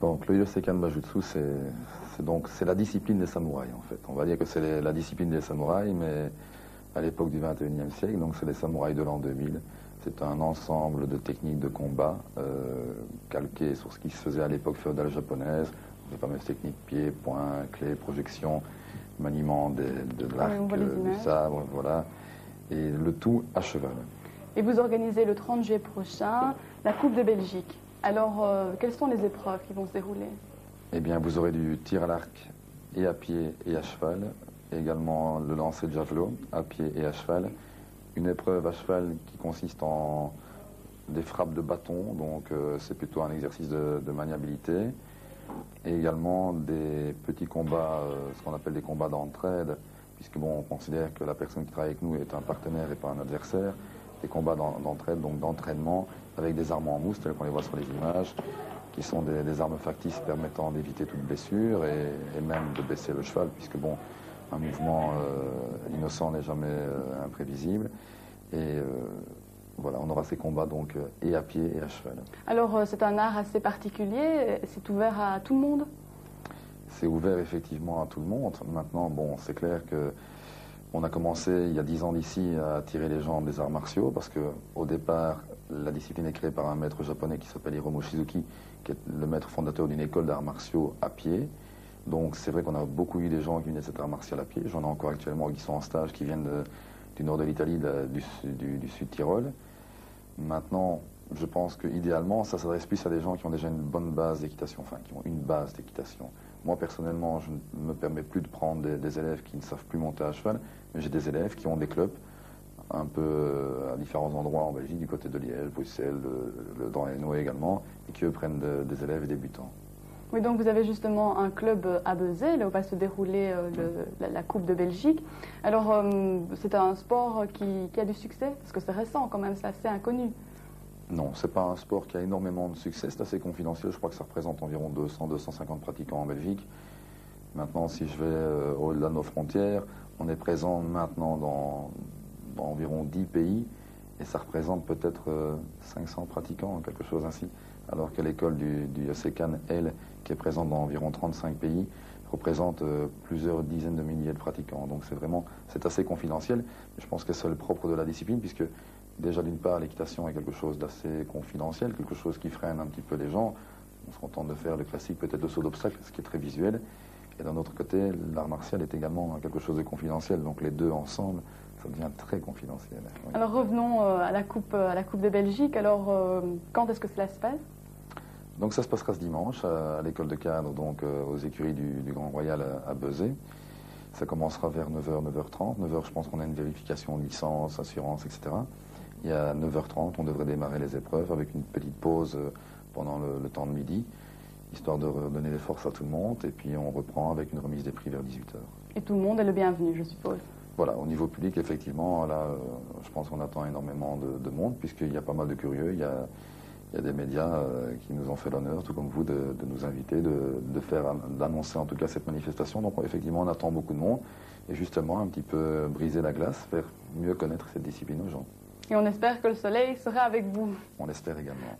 Donc le Yosekan Bajutsu, c'est la discipline des samouraïs en fait. On va dire que c'est la discipline des samouraïs, mais à l'époque du 21e siècle, donc c'est les samouraïs de l'an 2000. C'est un ensemble de techniques de combat calquées sur ce qui se faisait à l'époque féodale japonaise, les fameuses techniques pied, poing, clé, projection, maniement de l'arc, du sabre, voilà, et le tout à cheval. Et vous organisez le 30 juillet prochain la Coupe de Belgique. Alors, quelles sont les épreuves qui vont se dérouler? Eh bien, vous aurez du tir à l'arc et à pied et à cheval, et également le lancer de javelot à pied et à cheval. Une épreuve à cheval qui consiste en des frappes de bâton, donc c'est plutôt un exercice de maniabilité. Et également des petits combats, ce qu'on appelle des combats d'entraide, puisque bon, on considère que la personne qui travaille avec nous est un partenaire et pas un adversaire. Des combats d'entraide, donc d'entraînement, avec des armes en mousse, telles qu'on les voit sur les images, qui sont des armes factices permettant d'éviter toute blessure et même de baisser le cheval, puisque bon, un mouvement innocent n'est jamais imprévisible. Et voilà, on aura ces combats donc et à pied et à cheval. Alors c'est un art assez particulier, c'est ouvert à tout le monde? C'est ouvert effectivement à tout le monde. Maintenant, bon, c'est clair que on a commencé il y a 10 ans d'ici à attirer les gens des arts martiaux parce qu'au départ, la discipline est créée par un maître japonais qui s'appelle Hiromu Shizuki, qui est le maître fondateur d'une école d'arts martiaux à pied. Donc c'est vrai qu'on a beaucoup eu des gens qui venaient de cet art martial à pied. J'en ai encore actuellement qui sont en stage, qui viennent du nord de l'Italie, du sud Tyrol. Maintenant, je pense qu'idéalement, ça s'adresse plus à des gens qui ont déjà une bonne base d'équitation, enfin qui ont une base d'équitation. Moi, personnellement, je ne me permets plus de prendre des élèves qui ne savent plus monter à cheval, mais j'ai des élèves qui ont des clubs un peu à différents endroits en Belgique, du côté de Liège, Bruxelles, dans les Hainaut également, et qui eux prennent des élèves débutants. Oui, donc vous avez justement un club à Beuzet, là où va se dérouler la Coupe de Belgique. Alors, c'est un sport qui a du succès, parce que c'est récent quand même, c'est assez inconnu. Non, c'est pas un sport qui a énormément de succès, c'est assez confidentiel. Je crois que ça représente environ 200-250 pratiquants en Belgique. Maintenant, si je vais au-delà de nos frontières, on est présent maintenant dans environ 10 pays et ça représente peut-être 500 pratiquants, quelque chose ainsi. Alors que l'école du Yosekan, elle, qui est présente dans environ 35 pays, représente plusieurs dizaines de milliers de pratiquants. Donc c'est assez confidentiel. Je pense que c'est le propre de la discipline, puisque déjà d'une part, l'équitation est quelque chose d'assez confidentiel, quelque chose qui freine un petit peu les gens. On se contente de faire le classique, peut-être le saut d'obstacle, ce qui est très visuel. Et d'un autre côté, l'art martial est également quelque chose de confidentiel. Donc les deux ensemble, ça devient très confidentiel. Oui. Alors revenons à la Coupe de Belgique. Alors quand est-ce que cela se passe? Donc ça se passera ce dimanche à l'école de cadre, donc aux écuries du Grand Royal à Beuzet. Ça commencera vers 9h, 9h30. 9h, je pense qu'on a une vérification de licence, assurance, etc. Et à 9h30, on devrait démarrer les épreuves avec une petite pause pendant le temps de midi, histoire de redonner des forces à tout le monde. Et puis on reprend avec une remise des prix vers 18h. Et tout le monde est le bienvenu, je suppose? Voilà, au niveau public, effectivement, là, je pense qu'on attend énormément de monde, puisqu'il y a pas mal de curieux. Il y a des médias qui nous ont fait l'honneur, tout comme vous, de nous inviter, d'annoncer en tout cas cette manifestation. Donc effectivement, on attend beaucoup de monde. Et justement, un petit peu briser la glace, faire mieux connaître cette discipline aux gens. Et on espère que le soleil sera avec vous. On l'espère également.